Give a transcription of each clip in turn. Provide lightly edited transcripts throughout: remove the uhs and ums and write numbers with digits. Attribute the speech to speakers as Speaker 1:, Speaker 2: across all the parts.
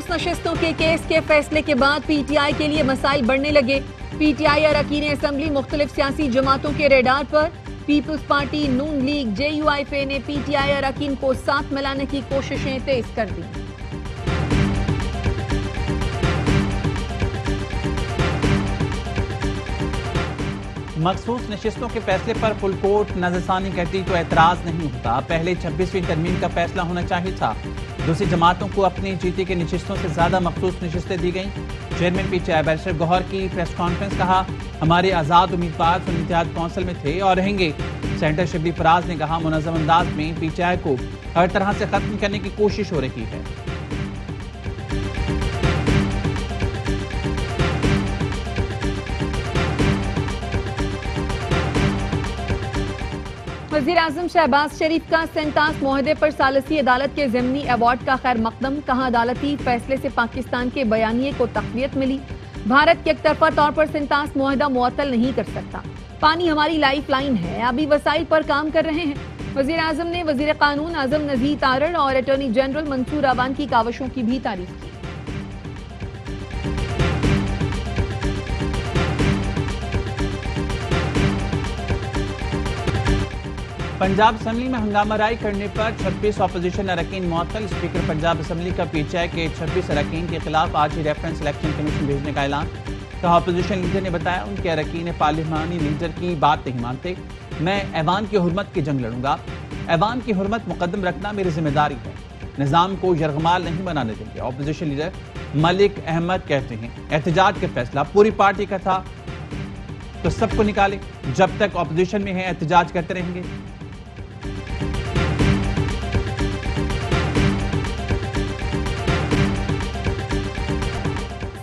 Speaker 1: मखसूस नशिस्तों के केस के फैसले के बाद पीटीआई के लिए मसाइल बढ़ने लगे। पीटीआई अरकान असम्बली मुख्तलिफ सियासी जमातों के रेडार पर। पीपल्स पार्टी, नून लीग, JUIF ने पीटीआई अरकान को साथ मिलाने की कोशिशें तेज कर दी।
Speaker 2: मखसूस नशिस्तों के फैसले पर फुल कोर्ट नजरसानी करती तो एतराज नहीं होता। पहले 26वीं तरमीम का फैसला होना चाहिए था। दूसरी जमातों को अपनी जीती के नशिस्तों से ज्यादा मखसूस नशिस्तें दी गईं। चेयरमैन पीटीआई बैरिस्टर गौहर की प्रेस कॉन्फ्रेंस, कहा हमारे आज़ाद उम्मीदवार सुन्नी इत्तेहाद कौंसिल में थे और रहेंगे। सेनेटर शिबली फराज ने कहा मुनज़्ज़म अंदाज में पीटीआई को हर तरह से खत्म करने की कोशिश हो रही है।
Speaker 1: वज़ीर आज़म शहबाज शरीफ का सेंटास मुआहदे पर सालसी अदालत के ज़िमनी अवार्ड का खैर मकदम, कहा अदालती फैसले से पाकिस्तान के बयानिए को तक़वियत मिली। भारत एक तरफा तौर पर सेंटास मुआहदा मुअत्तल नहीं कर सकता। पानी हमारी लाइफ लाइन है, अभी वसाइल पर काम कर रहे हैं। वज़ीर आज़म ने वज़ीर कानून आज़म नज़ीर तारड़ और अटॉर्नी जनरल मंसूर अवान की काविशों की भी तारीफ की।
Speaker 2: पंजाब असम्बली में हंगामा राय करने पर 26 अपोजिशन अरकान मुअत्तल। स्पीकर पंजाब असम्बली का पीटीआई के 26 अरकान के खिलाफ आज ही रेफरेंस इलेक्शन कमीशन भेजने का ऐलान। कहा अपोजिशन लीडर ने बताया उनके अरकान पार्लिमानी लीडर की बात नहीं मानते। मैं ऐवान की हुर्मत की जंग लड़ूंगा। ऐवान की हुर्मत मुकद्दम रखना मेरी जिम्मेदारी है। निज़ाम को यरगमाल नहीं बनाने देंगे। अपोजिशन लीडर मलिक अहमद कहते हैं एहतजाज का फैसला पूरी पार्टी का था तो सबको निकाले। जब तक अपोजिशन में है एहतजाज करते रहेंगे।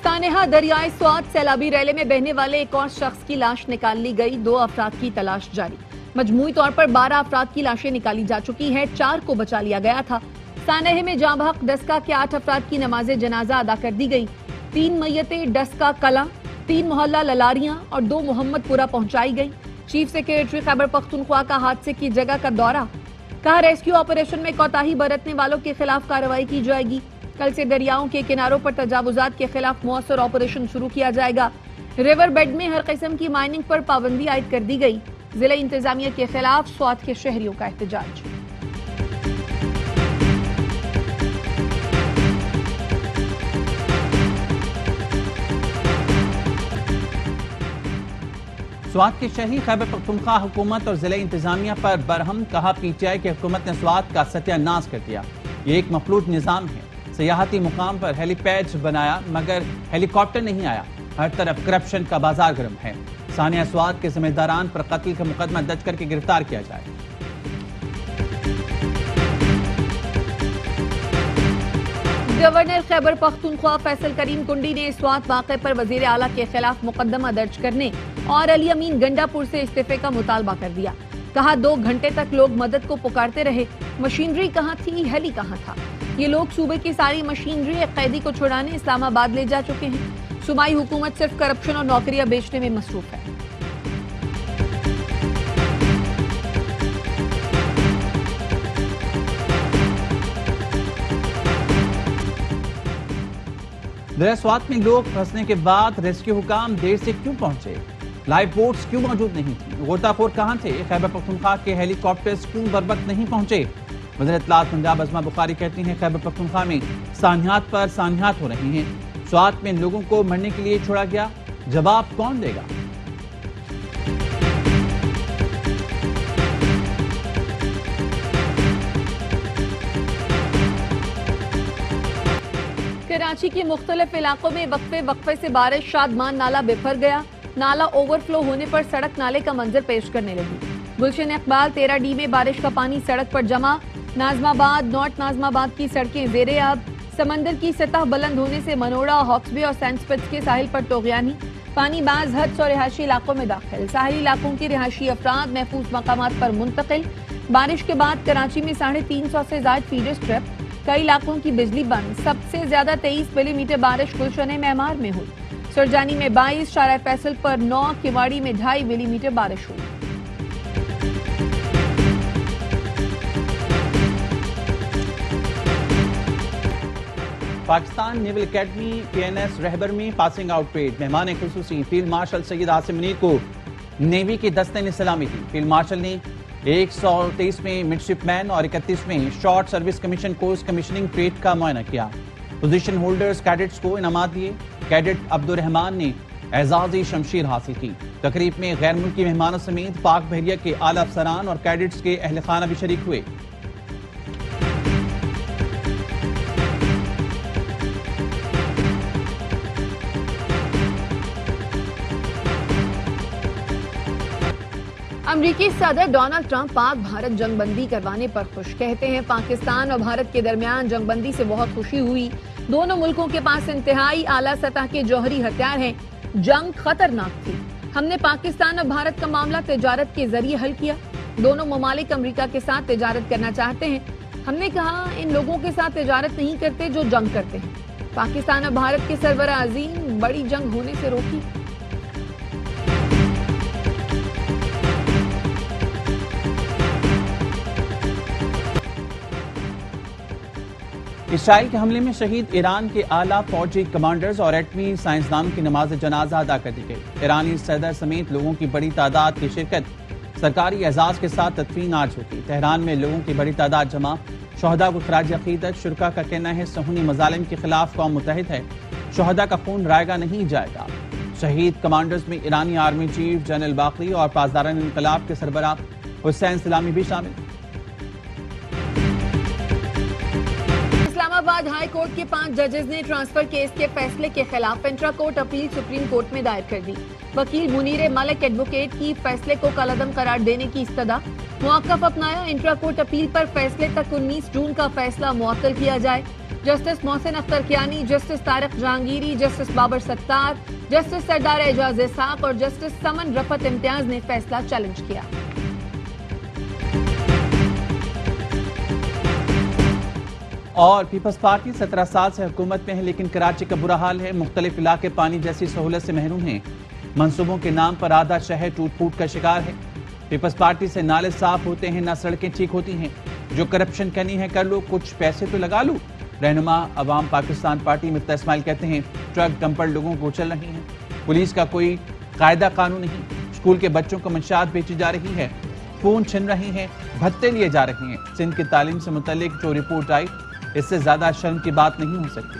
Speaker 1: सानेहा दरियाए स्वात सैलाबी रैले में बहने वाले एक और शख्स की लाश निकाल ली गई। 2 अफराद की तलाश जारी। मजमूई तौर पर 12 अफराद की लाशें निकाली जा चुकी हैं। 4 को बचा लिया गया था। सानेह में जाँ बहक डस्का के 8 अफराद की नमाज जनाजा अदा कर दी गई। 3 मैयतें डस्का कला, 3 मोहल्ला ललारियां और 2 मोहम्मदपुरा पहुंचाई गई। चीफ सेक्रेटरी खैबर पख्तूनख्वा का हादसे की जगह का दौरा, कहा रेस्क्यू ऑपरेशन में कोताही बरतने वालों के खिलाफ कार्रवाई की जाएगी। कल से दरियाओं के किनारों पर तजावुजात के खिलाफ मौसर ऑपरेशन शुरू किया जाएगा। रिवर बेड में हर किस्म की माइनिंग पर पाबंदी आयद कर दी गई। जिला इंतजामिया के खिलाफ स्वात के शहरियों का एहतजाज।
Speaker 2: स्वात के शहरी खैबर पख्तूनख्वा हुकूमत और जिला इंतजामिया पर बरहम, कहा पीटीआई की हुकूमत ने स्वात का सत्यानाश कर दिया। ये एक मफलूज निज़ाम है। सियाहती मुकाम पर हेलीपैड बनाया मगर हेलीकॉप्टर नहीं आया। हर तरफ करप्शन का बाजार गर्म है। सानिया स्वात के जिम्मेदारान पर कत्ल का मुकदमा दर्ज करके गिरफ्तार किया जाए।
Speaker 1: गवर्नर खैबर पख्तूनख्वा फैसल करीम कुंडी ने स्वात वाक़े पर वजीर आला के खिलाफ मुकदमा दर्ज करने और अली अमीन गंडापुर से इस्तीफे का मुतालबा कर दिया। कहा 2 घंटे तक लोग मदद को पुकारते रहे। मशीनरी कहाँ थी, हेली कहाँ था। ये लोग सूबे की सारी मशीनरी एक कैदी को छुड़ाने इस्लामाबाद ले जा चुके हैं। सूबाई हुकूमत सिर्फ करप्शन और नौकरियां बेचने में मसरूफ है।
Speaker 2: दरिया स्वात में लोग फंसने के बाद रेस्क्यू हुकाम देर से क्यों पहुंचे? लाइफ बोट्स क्यों मौजूद नहीं थी? गोताखोर कहां थे? खैबर पख्तूनख्वा के हेलीकॉप्टर्स क्यों बर वक्त नहीं पहुंचे? वज़ीर इत्तलात पंजाब अज़मा बुखारी कहती हैं खैबर पख्तूनख्वा में सानियात पर सानियात हो रही हैं। स्वात में लोगों को मरने के लिए छोड़ा गया, जवाब कौन देगा?
Speaker 1: कराची के मुख्तलिफ इलाकों में वक्फे से बारिश, शादमान नाला बिफर गया। नाला ओवरफ्लो होने पर सड़क नाले का मंजर पेश करने लगी। गुलशन इकबाल 13D में बारिश का पानी सड़क पर जमा। नाजमाबाद, नॉर्थ नाजमाबाद की सड़कें ज़ेरे आब। समंदर की सतह बुलंद होने से मनोड़ा, हॉक्सबे और सेंट स्पिट्स के साहिल पर तोगयानी। पानी बाज हद्स और रिहायशी इलाकों में दाखिल। साहिली इलाकों के रिहायशी अफराद महफूज मकामात पर मुंतकिल। बारिश के बाद कराची में 350 से ज्यादा फीडर स्ट्रिप। कई इलाकों की बिजली बंद। सबसे ज्यादा 23 मिलीमीटर बारिश गुलशन मेमार में हुई। सुरजानी में 22, शारा फैसल पर 9, किवाड़ी में 2.5 मिलीमीटर बारिश हुई।
Speaker 2: پاکستان نیول اکیڈمی PNS رہبر میں پاسنگ آؤٹ پریڈ، مہمان خصوصی فیلڈ مارشل سید عاصم منیر کو نیوی کے دستے نے سلامی دی۔ فیلڈ مارشل نے 123ویں مڈشپ مین اور 31ویں short service commission course commissioning parade کا معائنہ کیا۔ پوزیشن ہولڈرز کیڈٹس کو انعامات دیے۔ کیڈٹ عبدالرحمان نے اعزازی شمشیر حاصل کی۔ تقریب میں غیر ملکی مہمانوں سمیت پاک بحریہ کے اعلیٰ افسران اور کیڈٹس کے اہل خانہ بھی شریک ہوئے۔
Speaker 1: امریکی صدر ڈونلڈ ٹرمپ پاک بھارت جنگ بندی کروانے پر خوش، کہتے ہیں پاکستان اور بھارت کے درمیان جنگ بندی سے بہت خوشی ہوئی، دونوں ملکوں کے پاس انتہائی اعلیٰ سطح کے جوہری ہتھیار ہیں، جنگ خطرناک تھی، ہم نے پاکستان اور بھارت کا معاملہ تجارت کے ذریعے حل کیا، دونوں ممالک امریکہ کے ساتھ تجارت کرنا چاہتے ہیں، ہم نے کہا ان لوگوں کے ساتھ تجارت نہیں کرتے جو جنگ کرتے ہیں، پاکستان اور بھارت کے سربراہ عظیم بڑی جنگ ہونے سے روکی۔
Speaker 2: اسرائیل کے حملے میں شہید ایران کے اعلیٰ فوجی کمانڈرز اور ایٹمی سائنسدانوں کی نماز جنازہ ادا کر دی گئی۔ ایرانی صدر سمیت لوگوں کی بڑی تعداد کی شرکت سرکاری اعزاز کے ساتھ تدفین آج ہوگی۔ تہران میں لوگوں کی بڑی تعداد جمع، شہداء کو خراج عقیدت۔ شرکاء کا کہنا ہے صہیونی مظالم کے خلاف قوم متحد ہے، شہداء کا خون رائیگاں نہیں جائے گا۔ شہید کمانڈرز میں ایرانی آرمی چیف جنرل باقری اور پاسداران انقلاب کے سربراہ حسین سلامی بھی شامل۔
Speaker 1: اسلام آباد ہائی کورٹ کے 5 ججز نے ٹرانسفر کیس کے فیصلے کے خلاف intra court appeal supreme court میں دائر کر دی۔ وکیل منیر ملک ایڈوکیٹ کی فیصلے کو کالعدم قرار دینے کی استدعا، موقف اپنایا، انٹرا کورٹ اپیل پر فیصلے تک 19 جون کا فیصلہ معطل کیا جائے۔ Justice Mohsin Akhtar Kayani, justice Tariq Jahangiri, justice Babar ستار، جسٹس سردار اعجاز اسحاق اور جسٹس سمن رفعت امتیاز نے فیصلہ چیلنج کیا۔
Speaker 2: اور پیپلز پارٹی 17 سال سے حکومت میں ہے لیکن کراچی کا برا حال ہے، مختلف علاقے پانی جیسی سہولت سے محروم ہیں، منصوبوں کے نام پر آدھا شہر ٹوٹ پھوٹ کا شکار ہے۔ پیپلز پارٹی سے نالے صاف ہوتے ہیں، نہ سڑکیں ٹھیک ہوتی ہیں، جو کرپشن کرنی ہے کر لو، کچھ پیسے تو لگا لو۔ رہنما عوام پاکستان پارٹی مفتاح اسماعیل کہتے ہیں ٹرک ڈمپر لوگوں کو چل رہی ہیں، پولیس کا کوئی قاعدہ قانون نہیں، اسکول کے بچوں کو منشیات بیچی جا رہی ہے، فون چھن رہی ہیں، بھتے لیے جا رہے ہیں۔ سندھ کی تعلیم سے متعلق جو رپورٹ آئی اس سے زیادہ شرم کی بات نہیں ہو سکتی۔